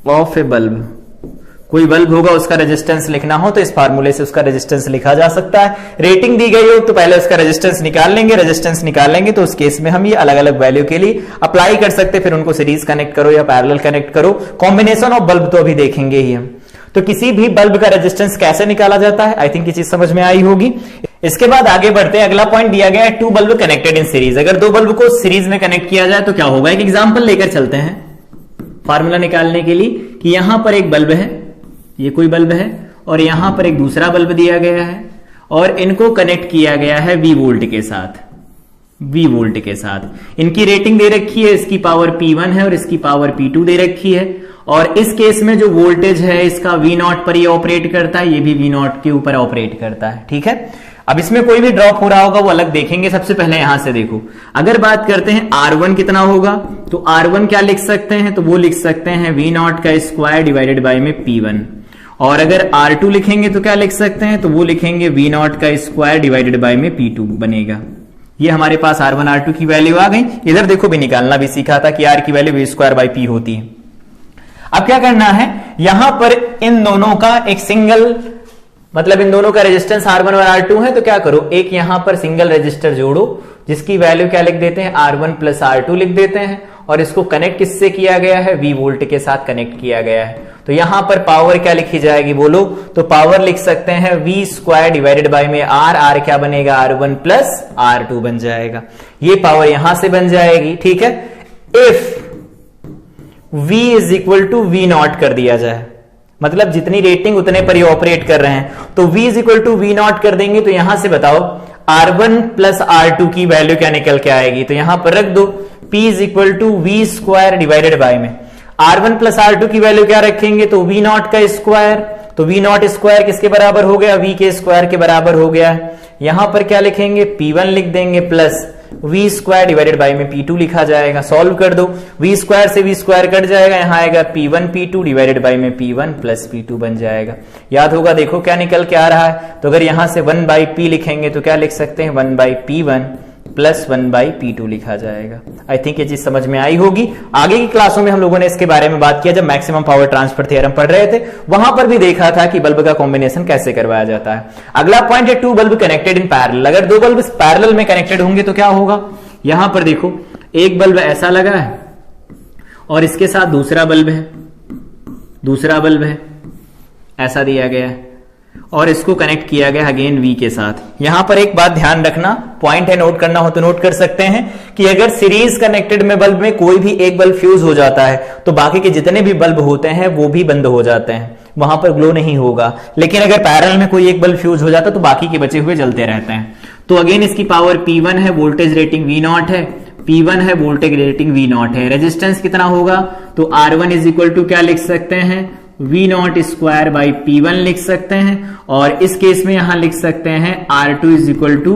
of A bulb, कोई बल्ब होगा उसका रेजिस्टेंस लिखना हो तो इस फार्मूले से उसका रेजिस्टेंस लिखा जा सकता है। रेटिंग दी गई हो तो पहले उसका रेजिस्टेंस निकाल लेंगे, रेजिस्टेंस निकालेंगे तो उस केस में हम ये अलग अलग वैल्यू के लिए अप्लाई कर सकते हैं, फिर उनको सीरीज कनेक्ट करो या पैरेलल कनेक्ट करो। कॉम्बिनेशन ऑफ बल्ब तो अभी देखेंगे ही हम। तो किसी भी बल्ब का रेजिस्टेंस कैसे निकाला जाता है, आई थिंक ये चीज समझ में आई होगी। इसके बाद आगे बढ़ते हैं, अगला पॉइंट दिया गया है, two bulb connected in series. अगर दो बल्ब को सीरीज में कनेक्ट किया जाए तो क्या होगा, एक एग्जाम्पल लेकर चलते हैं फार्मूला निकालने के लिए, कि यहां पर एक बल्ब है, ये कोई बल्ब है, और यहां पर एक दूसरा बल्ब दिया गया है, और इनको कनेक्ट किया गया है V वोल्ट के साथ, V वोल्ट के साथ। इनकी रेटिंग दे रखी है, इसकी पावर P1 है और इसकी पावर P2 दे रखी है, और इस केस में जो वोल्टेज है इसका V0 पर ये ऑपरेट करता है, ये भी V0 के ऊपर ऑपरेट करता है, ठीक है। अब इसमें कोई भी ड्रॉप हो रहा होगा वो अलग देखेंगे, सबसे पहले यहां से देखो। अगर बात करते हैं R1 कितना होगा, तो R1 क्या लिख सकते हैं, तो वो लिख सकते हैं V0 का स्क्वायर डिवाइडेड बाई में P1। और अगर R2 लिखेंगे तो क्या लिख सकते हैं, तो वो लिखेंगे V0 का स्क्वायर डिवाइडेड बाई में P2 बनेगा। ये हमारे पास R1 R2 की वैल्यू आ गई। इधर देखो भी निकालना भी सीखा था कि R की value V square by P होती है। अब क्या करना है, यहां पर इन दोनों का एक सिंगल, मतलब इन दोनों का रेजिस्टेंस R1 और R2 है, तो क्या करो, एक यहां पर सिंगल रेजिस्टर जोड़ो जिसकी वैल्यू क्या लिख देते हैं, R1 प्लस R2 लिख देते हैं, और इसको कनेक्ट किससे किया गया है, V वोल्ट के साथ कनेक्ट किया गया है। तो यहां पर पावर क्या लिखी जाएगी बोलो, तो पावर लिख सकते हैं V स्क्वायर डिवाइडेड बाय में R क्या बनेगा, R1 प्लस R2 बन जाएगा। ये पावर यहां से बन जाएगी, ठीक है। If V is equal to V0 कर दिया जाए, मतलब जितनी रेटिंग उतने पर ये ऑपरेट कर रहे हैं, तो V is equal to V0 कर देंगे, तो यहां से बताओ R1 प्लस R2 की वैल्यू क्या निकल के आएगी, तो यहां पर रख दो P is equal to V square divided by में R1 प्लस R2 की वैल्यू क्या रखेंगे, तो V0 का स्क्वायर, तो V0 स्क्वायर किसके बराबर हो गया, V के स्क्वायर के बराबर हो गया। यहां पर क्या लिखेंगे, P1 लिख देंगे plus V square divided by में P2 लिखा जाएगा। सॉल्व कर दो, V स्क्वायर से V स्क्वायर कट जाएगा, यहां आएगा P1 P2 डिवाइडेड बाय में P1 प्लस P2 बन जाएगा। याद होगा, देखो क्या निकल के आ रहा है, तो अगर यहां से 1 बाई P लिखेंगे तो क्या लिख सकते हैं, 1 by P1 plus 1 by P2 लिखा जाएगा। आई थिंक ये चीज समझ में आई होगी। आगे की क्लासों में हम लोगों ने इसके बारे में बात किया, जब मैक्सिमम पावर ट्रांसफर थ्योरम पढ़ रहे थे, वहां पर भी देखा था कि बल्ब का कॉम्बिनेशन कैसे करवाया जाता है। अगला पॉइंट है two bulb connected in parallel. अगर दो बल्ब पैरेलल में कनेक्टेड होंगे तो क्या होगा, यहां पर देखो एक बल्ब ऐसा लगा है और इसके साथ दूसरा बल्ब है, दूसरा बल्ब है ऐसा दिया गया है, और इसको कनेक्ट किया गया अगेन V के साथ। यहां पर एक बात ध्यान रखना, पॉइंट है, नोट करना हो तो नोट कर सकते हैं कि अगर सीरीज कनेक्टेड में बल्ब में कोई भी एक बल्ब फ्यूज हो जाता है तो बाकी के जितने भी बल्ब होते हैं वो भी बंद हो जाते हैं, वहां पर ग्लो नहीं होगा। लेकिन अगर पैरेलल में कोई एक बल्ब फ्यूज हो जाता है तो बाकी के बचे हुए जलते रहते हैं। तो अगेन इसकी पावर P1 है, वोल्टेज रेटिंग V0 है, P1 है, वोल्टेज रेटिंग V0 है। रेजिस्टेंस कितना होगा, तो R1 इज इक्वल टू क्या लिख सकते हैं, V0 स्क्वायर बाई P1 लिख सकते हैं, और इस केस में यहां लिख सकते हैं R2 is equal to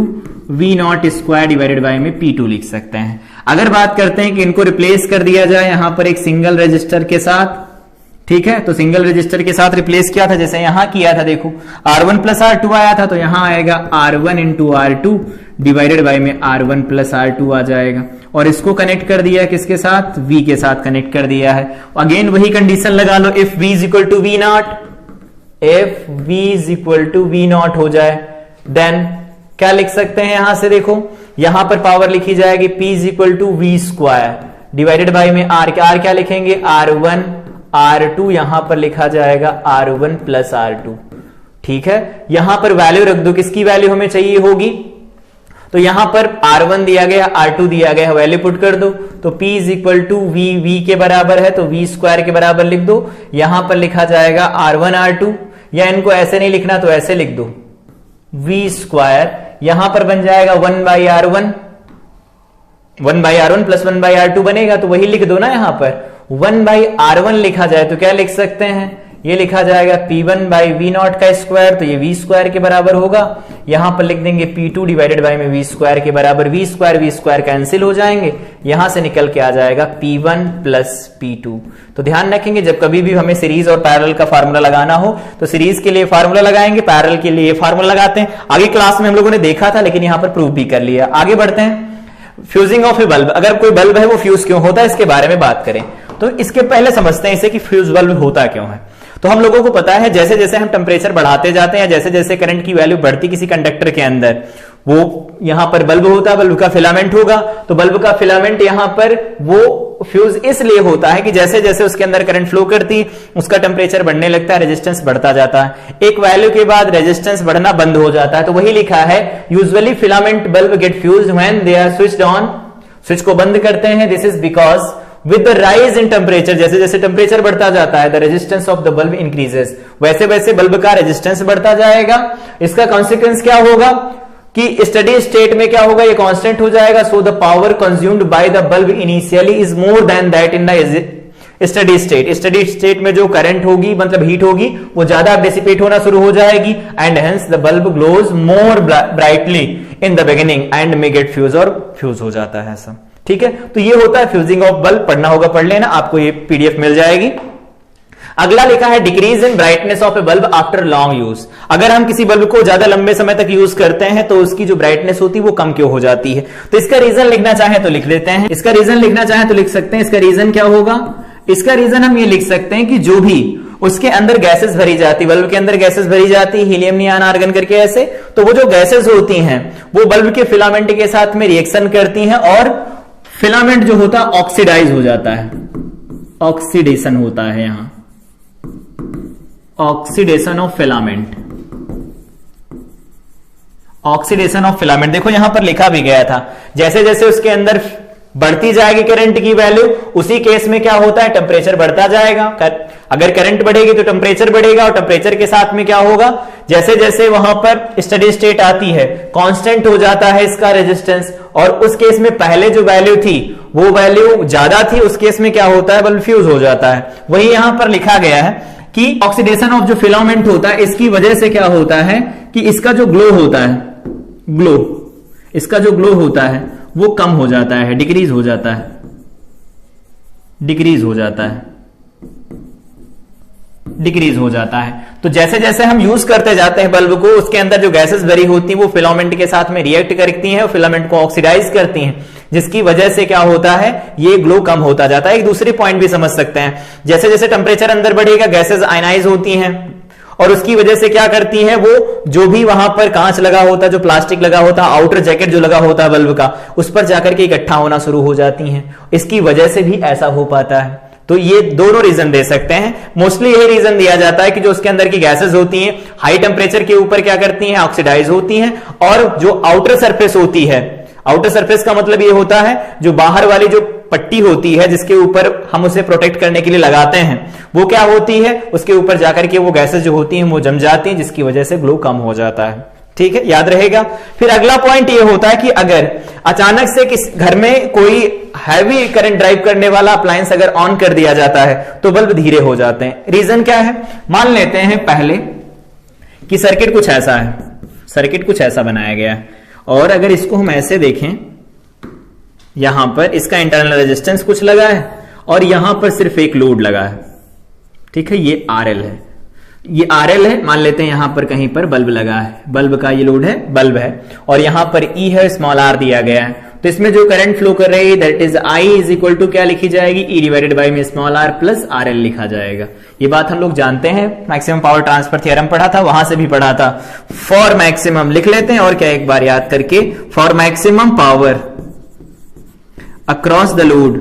V0 square divided by में P2 लिख सकते हैं। अगर बात करते हैं कि इनको रिप्लेस कर दिया जाए यहां पर एक सिंगल रजिस्टर के साथ, ठीक है, तो सिंगल रजिस्टर के साथ रिप्लेस किया था, जैसे यहां किया था, देखो R1 प्लस R2 आया था, तो यहां आएगा R1 into R2 divided by में R1 प्लस R2 आ जाएगा, और इसको कनेक्ट कर दिया किसके साथ, V के साथ कनेक्ट कर दिया है। अगेन वही कंडीशन लगा लो, if V is equal to V0, if V is equal to V0 हो जाए, देन क्या लिख सकते हैं, यहां से देखो यहां पर पावर लिखी जाएगी P is equal to V square divided by में R क्या लिखेंगे, R1 R2, यहां पर लिखा जाएगा R1 प्लस R2, ठीक है। यहां पर वैल्यू रख दो, किसकी वैल्यू हमें चाहिए होगी, तो यहां पर R1 दिया गया, R2 दिया गया, वैल्यू पुट कर दो, तो P is equal to V के बराबर है तो V स्क्वायर के बराबर लिख दो। यहां पर लिखा जाएगा R1 R2, या इनको ऐसे नहीं लिखना तो ऐसे लिख दो, V स्क्वायर, यहां पर बन जाएगा 1 by R1, 1 by R1 plus 1 by R2 बनेगा, तो वही लिख दो ना, यहां पर 1 बाई R1 लिखा जाए तो क्या लिख सकते हैं, ये लिखा जाएगा P1 बाई V0 का स्क्वायर, तो ये V स्क्वायर के बराबर होगा। यहां पर लिख देंगे P2 डिवाइडेड बाई में V स्क्वायर के बराबर, V स्क्वायर कैंसिल हो जाएंगे, यहां से निकल के आ जाएगा P1 प्लस P2। तो ध्यान रखेंगे जब कभी भी हमें सीरीज और पैरेलल का फार्मूला लगाना हो तो सीरीज के लिए फार्मूला लगाएंगे, पैरेलल के लिए फार्मूला लगाते हैं। आगे क्लास में हम लोगों ने देखा था, लेकिन यहां पर प्रूव भी कर लिया। आगे बढ़ते हैं, फ्यूजिंग ऑफ ए बल्ब। अगर कोई बल्ब है वो फ्यूज क्यों होता है, इसके बारे में बात करें तो इसके पहले समझते हैं इसे कि फ्यूज बल्ब होता क्यों है। तो हम लोगों को पता है जैसे जैसे हम टेम्परेचर बढ़ाते जाते हैं, जैसे जैसे करंट की वैल्यू बढ़ती किसी कंडक्टर के अंदर, वो यहां पर बल्ब होता है, बल्ब का फिलामेंट होगा, तो बल्ब का फिलामेंट यहां पर वो फ्यूज इसलिए होता है कि जैसे जैसे उसके अंदर करंट फ्लो करती उसका टेम्परेचर बढ़ने लगता है, रेजिस्टेंस बढ़ता जाता है, एक वैल्यू के बाद रेजिस्टेंस बढ़ना बंद हो जाता है। तो वही लिखा है, usually filament bulb get fused when they are switched on, switch को बंद करते हैं, this is because with the rise in temperature, जैसे जैसे टेम्परेचर बढ़ता जाता है, the resistance of the bulb increases, वैसे वैसे बल्ब का रेजिस्टेंस बढ़ता जाएगा। इसका कॉन्सिक्वेंस क्या होगा कि स्टडी स्टेट में क्या होगा, ये कांस्टेंट हो जाएगा, so the power consumed by the bulb initially is more than that in the steady state. Steady state में जो करंट होगी, मतलब हीट होगी, वो ज्यादा डिसिपेट होना शुरू हो जाएगी, and hence the bulb glows more brightly in the beginning and may get fuse, और फ्यूज हो जाता है ऐसा, ठीक है। तो ये होता है फ्यूजिंग ऑफ बल्ब, पढ़ना होगा पढ़ लेना, आपको ये पीडीएफ मिल जाएगी। अगला लिखा है decrease in brightness of A bulb after long use. अगर हम किसी बल्ब को ज्यादा लंबे समय तक यूज करते हैं तो उसकी जो ब्राइटनेस होती है वो कम क्यों हो जाती है। तो इसका रीजन लिखना चाहे तो लिख लेते हैं, इसका रीजन लिखना चाहे तो लिख सकते हैं। इसका रीजन क्या होगा, इसका रीजन हम ये लिख सकते हैं कि जो भी उसके अंदर गैसेस भरी जाती, बल्ब के अंदर गैसेस भरी जाती, हीलियम नियॉन आर्गन करके ऐसे, तो वो जो गैसेस होती हैं वो बल्ब के फिलामेंट के साथ में रिएक्शन करती हैं और फिलामेंट जो होता है ऑक्सीडाइज हो जाता है, ऑक्सीडेशन होता है, यहां oxidation of filament, oxidation of filament. देखो यहां पर लिखा भी गया था, जैसे जैसे उसके अंदर बढ़ती जाएगी करंट की वैल्यू, उसी केस में क्या होता है, टेम्परेचर बढ़ता जाएगा। अगर करंट बढ़ेगी तो टेम्परेचर बढ़ेगा, और टेम्परेचर के साथ में क्या होगा, जैसे जैसे वहां पर स्टडी स्टेट आती है कांस्टेंट हो जाता है इसका रेजिस्टेंस, और उस केस में पहले जो वैल्यू थी वो वैल्यू ज्यादा थी, उस केस में क्या होता है, बल्ब फ्यूज हो जाता है। वही यहां पर लिखा गया है कि ऑक्सीडेशन ऑफ जो फिलामेंट होता है इसकी वजह से क्या होता है कि इसका जो ग्लो होता है, ग्लो, इसका जो ग्लो होता है वो कम हो जाता है, डिक्रीज हो जाता है, डिक्रीज हो जाता है, डिक्रीज हो जाता है। तो जैसे जैसे हम यूज करते जाते हैं बल्ब को, उसके अंदर जो गैसेस भरी होती हैं वो फिलामेंट के साथ में रिएक्ट करती हैं और फिलामेंट को ऑक्सीडाइज करती हैं, जिसकी वजह से क्या होता है, ये ग्लो कम होता जाता है। एक दूसरी पॉइंट भी समझ सकते हैं, जैसे जैसे टेम्परेचर अंदर बढ़ेगा गैसेस आयनाइज होती हैं, और उसकी वजह से क्या करती है, वो जो भी वहां पर कांच लगा होता है, जो प्लास्टिक लगा होता है, आउटर जैकेट जो लगा होता है बल्ब का, उस पर जाकर के इकट्ठा होना शुरू हो जाती हैं। इसकी वजह से भी ऐसा हो पाता है। तो ये दोनों रीजन दे सकते हैं। मोस्टली यही रीजन दिया जाता है कि जो उसके अंदर की गैसेस होती हैं हाई टेम्परेचर के ऊपर क्या करती हैं, ऑक्सीडाइज होती हैं, और जो आउटर सरफेस होती है, आउटर सरफेस का मतलब ये होता है जो बाहर वाली जो पट्टी होती है जिसके ऊपर हम उसे प्रोटेक्ट करने के लिए लगाते हैं, वो क्या होती है, उसके ऊपर जाकर के वो गैसेस जो होती हैं वो जम जाती हैं, जिसकी वजह से ग्लो कम हो जाता है। ठीक है, याद रहेगा। फिर अगला पॉइंट ये होता है कि अगर अचानक से किस घर में कोई हैवी करंट ड्राइव करने वाला अप्लायंस अगर ऑन कर दिया जाता है तो बल्ब धीरे हो जाते हैं। रीजन क्या है, मान लेते हैं पहले कि सर्किट कुछ ऐसा है, सर्किट कुछ ऐसा बनाया गया है, और अगर इसको हम ऐसे देखें, यहां पर इसका इंटरनल रेजिस्टेंस कुछ लगा है और यहां पर सिर्फ एक लोड लगा है। ठीक है, ये RL है, ये RL है, मान लेते हैं यहां पर कहीं पर बल्ब लगा है, बल्ब का ये लोड है, बल्ब है, और यहां पर E है, स्मॉल r दिया गया है। तो इसमें जो करंट फ्लो कर रही है that is I is equal to क्या लिखी जाएगी, E डिवाइडेड बाई में स्मॉल r प्लस RL लिखा जाएगा। ये बात हम लोग जानते हैं, मैक्सिमम पावर ट्रांसफर थ्योरम पढ़ा था, वहां से भी पढ़ा था। फॉर मैक्सिमम लिख लेते हैं और क्या एक बार याद करके, for maximum power across the load,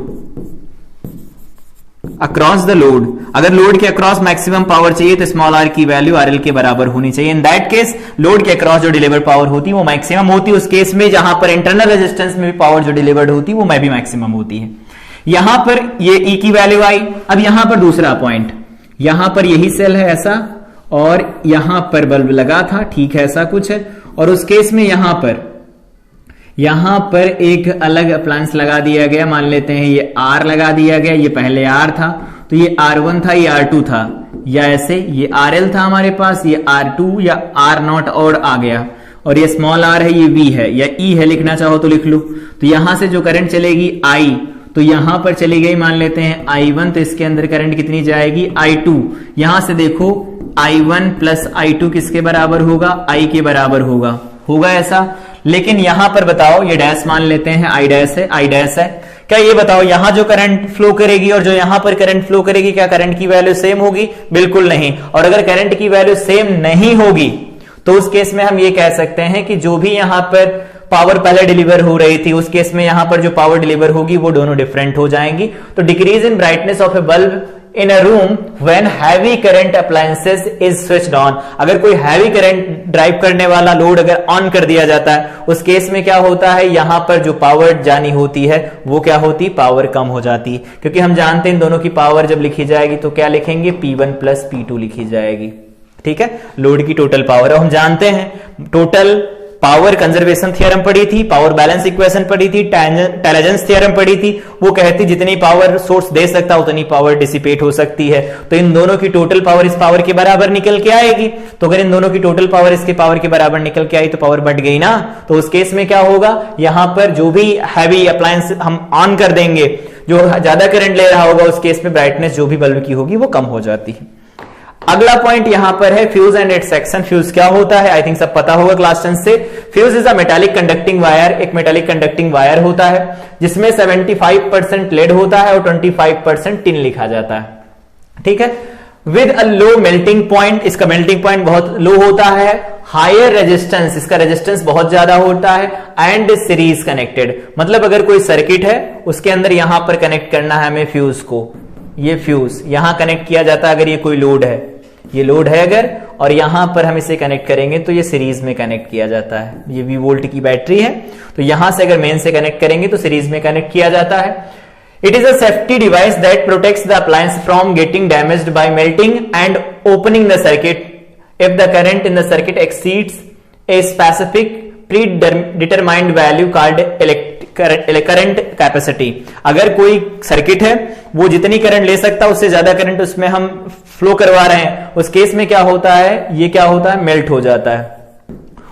across the load, अगर लोड के अक्रॉस मैक्सिमम पावर चाहिए तो स्मॉल r की वैल्यू RL के बराबर होनी चाहिए। इन दैट केस लोड के अक्रॉस जो डिलीवर्ड पावर होती है वो मैक्सिमम होती है, उस केस में जहां पर इंटरनल रेजिस्टेंस में भी पावर जो डिलीवर्ड होती है वो भी मैक्सिमम होती है। यहां पर ये E की वैल्यू आई। अब यहां पर दूसरा पॉइंट, यहां पर यही सेल है ऐसा, और यहां पर बल्ब लगा था, ठीक है, ऐसा कुछ है, और उस केस में यहां पर एक अलग अप्लायंस लगा दिया गया, मान लेते हैं ये R लगा दिया गया, ये पहले R था तो ये R1 था, ये R2 था, या ऐसे ये RL था हमारे पास, ये R2 या R0 और आ गया, और ये स्मॉल r है, ये V है या E है, लिखना चाहो तो लिख लो। तो यहां से जो करंट चलेगी I, तो यहां पर चली गई मान लेते हैं I1, तो इसके अंदर करंट कितनी जाएगी I2। यहां से देखो I1 प्लस I2 किसके बराबर होगा, I के बराबर होगा, होगा ऐसा। लेकिन यहां पर बताओ, ये डैश मान लेते हैं, I डैश है, I डैश है, क्या ये बताओ यहां जो करंट फ्लो करेगी और जो यहां पर करंट फ्लो करेगी, क्या करंट की वैल्यू सेम होगी? बिल्कुल नहीं। और अगर करंट की वैल्यू सेम नहीं होगी तो उस केस में हम ये कह सकते हैं कि जो भी यहां पर पावर पहले डिलीवर हो रही थी, उस केस में यहां पर जो पावर डिलीवर होगी वो दोनों डिफरेंट हो जाएंगी। तो decrease in brightness of A bulb in a room when heavy current appliances is switched on, अगर कोई हैवी करंट ड्राइव करने वाला लोड अगर ऑन कर दिया जाता है, उस केस में क्या होता है, यहां पर जो पावर जानी होती है वो क्या होती, पावर कम हो जाती है। क्योंकि हम जानते हैं इन दोनों की पावर जब लिखी जाएगी तो क्या लिखेंगे, P1 प्लस P2 लिखी जाएगी। ठीक है, लोड की टोटल पावर। हम जानते हैं टोटल पावर कंजर्वेशन थ्योरम पढ़ी थी, पावर बैलेंस इक्वेशन पढ़ी थी, टैलेजेंस थ्योरम पढ़ी थी, वो कहती जितनी पावर सोर्स दे सकता उतनी पावर डिसिपेट हो सकती है। तो इन दोनों की टोटल पावर इस पावर के बराबर निकल के आएगी। तो अगर इन दोनों की टोटल पावर इसके पावर के बराबर निकल के आई तो पावर बढ़ गई ना। तो उस केस में क्या होगा, यहां पर जो भी हैवी अप्लायंस हम ऑन कर देंगे, जो ज्यादा करंट ले रहा होगा, उस केस में ब्राइटनेस जो भी बल्ब की होगी वो कम हो जाती है। अगला पॉइंट यहां पर है fuse and it's section. Fuse क्या होता है, आई थिंक सब पता होगा क्लास 10 से। Fuse is a metallic conducting wire, एक मेटालिक कंडक्टिंग वायर होता है जिसमें 75% लेड होता है और 25% टिन लिखा जाता है, ठीक है। With a low melting point, इसका मेल्टिंग पॉइंट बहुत लो होता है। हायर रेजिस्टेंस, इसका रेजिस्टेंस बहुत ज्यादा होता है। एंड सीरीज कनेक्टेड, मतलब अगर कोई सर्किट है उसके अंदर यहां पर कनेक्ट करना है हमें फ्यूज को, ये फ्यूज यहां कनेक्ट किया जाता है। अगर ये कोई लोड है, ये लोड है अगर, और यहां पर हम इसे कनेक्ट करेंगे तो ये सीरीज में कनेक्ट किया जाता है। ये V वोल्ट की बैटरी है, तो यहां से अगर मेन से कनेक्ट करेंगे तो सीरीज में कनेक्ट किया जाता है। It is a safety device that protects the appliance from getting damaged by melting and opening the circuit if the current in the circuit exceeds a specific predetermined value called current capacity। अगर कोई सर्किट है वो जितनी करंट ले सकता है उससे ज्यादा करंट उसमें हम फ्लो करवा रहे हैं, उस केस में क्या होता है, ये क्या होता है, मेल्ट हो जाता है।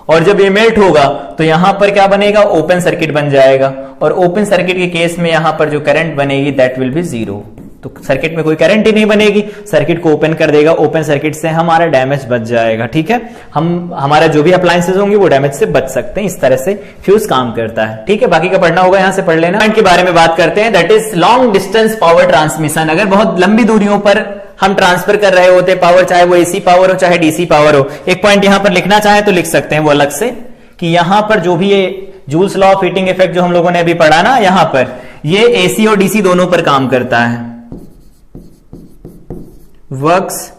और जब ये मेल्ट होगा तो यहां पर क्या बनेगा, ओपन सर्किट बन जाएगा। और ओपन सर्किट के केस में यहां पर जो करंट बनेगी दैट विल बी जीरो। तो सर्किट में कोई करंट ही नहीं बनेगी, सर्किट को ओपन कर देगा, ओपन सर्किट से हमारा डैमेज बच जाएगा, ठीक है। हमारा जो भी अप्लायंसेस होंगे वो डैमेज से बच सकते हैं। इस तरह से फ्यूज काम करता है, ठीक है। बाकी का पढ़ना होगा, यहां से पढ़ लेना। पॉइंट के बारे में बात करते हैं, that is long distance power transmission. अगर बहुत लंबी दूरियों पर हम ट्रांसफर कर रहे होते पावर, चाहे वो एसी पावर हो चाहे डीसी पावर हो। एक पॉइंट यहां पर लिखना चाहे तो लिख सकते हैं वो अलग से, कि यहां पर जो भी ये joules law of heating effect जो हम लोगों ने अभी पढ़ा ना, यहां पर ये एसी और डीसी दोनों पर काम करता है। Works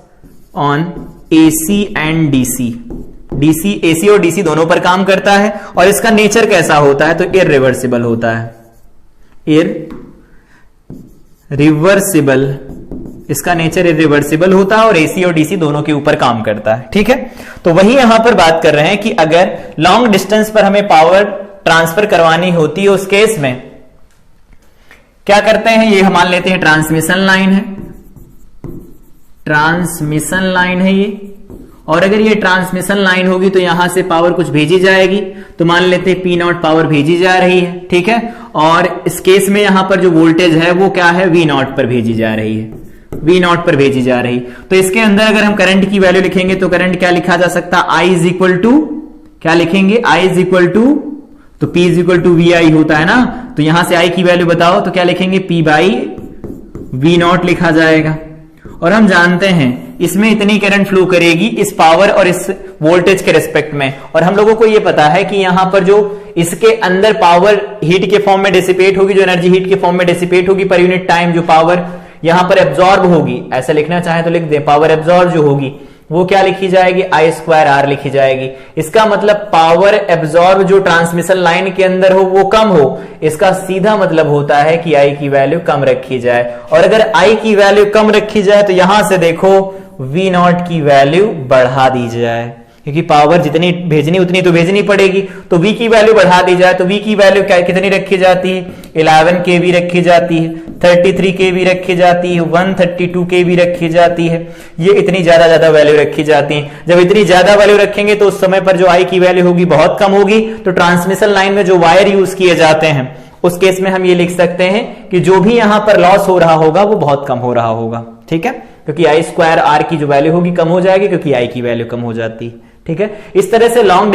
on AC and DC, DC, AC और डीसी दोनों पर काम करता है। और इसका नेचर कैसा होता है, तो इररिवर्सिबल होता है, इररिवर्सिबल, इसका नेचर इरिवर्सिबल होता है और एसी और डीसी दोनों के ऊपर काम करता है, ठीक है। तो वही यहां पर बात कर रहे हैं कि अगर लॉन्ग डिस्टेंस पर हमें पावर ट्रांसफर करवानी होती है उस केस में क्या करते हैं, ये हम मान लेते हैं ट्रांसमिशन लाइन है, ट्रांसमिशन लाइन है ये। और अगर ये ट्रांसमिशन लाइन होगी तो यहां से पावर कुछ भेजी जाएगी, तो मान लेते हैं P0 पावर भेजी जा रही है, ठीक है। और इस केस में यहां पर जो वोल्टेज है वो क्या है, V0 पर भेजी जा रही है, V0 पर भेजी जा रही। तो इसके अंदर अगर हम करंट की वैल्यू लिखेंगे तो करंट क्या लिखा जा सकता है, I इज इक्वल टू, क्या लिखेंगे, I इज इक्वल टू, तो P is equal to VI होता है ना, तो यहां से I की वैल्यू बताओ तो क्या लिखेंगे, P बाई V0 लिखा जाएगा। और हम जानते हैं इसमें इतनी करंट फ्लो करेगी इस पावर और इस वोल्टेज के रिस्पेक्ट में। और हम लोगों को यह पता है कि यहां पर जो इसके अंदर पावर हीट के फॉर्म में डिसिपेट होगी, जो एनर्जी हीट के फॉर्म में डिसिपेट होगी पर यूनिट टाइम, जो पावर यहां पर एब्जॉर्ब होगी, ऐसा लिखना चाहे तो लिख दे, पावर एब्जॉर्ब जो होगी वो क्या लिखी जाएगी, I स्क्वायर R लिखी जाएगी। इसका मतलब पावर एब्जॉर्ब जो ट्रांसमिशन लाइन के अंदर हो वो कम हो, इसका सीधा मतलब होता है कि I की वैल्यू कम रखी जाए। और अगर I की वैल्यू कम रखी जाए तो यहां से देखो V0 की वैल्यू बढ़ा दी जाए, क्योंकि पावर जितनी भेजनी उतनी तो भेजनी पड़ेगी। तो V की वैल्यू बढ़ा दी जाए तो V की वैल्यू कितनी रखी जाती है, 11 kV रखी जाती है, 33 kV रखी जाती है, 132 kV रखी जाती है। ये इतनी ज्यादा वैल्यू रखी जाती है। जब इतनी ज्यादा वैल्यू रखेंगे तो उस समय पर जो I की वैल्यू होगी बहुत कम होगी। तो ट्रांसमिशन लाइन में जो वायर यूज किए जाते हैं उस केस में हम ये लिख सकते हैं कि जो भी यहां पर लॉस हो रहा होगा वो बहुत कम हो रहा होगा, ठीक है, क्योंकि I स्क्वायर R की जो वैल्यू होगी कम हो जाएगी, क्योंकि I की वैल्यू कम हो जाती है, ठीक है। इस तरह से लॉन्ग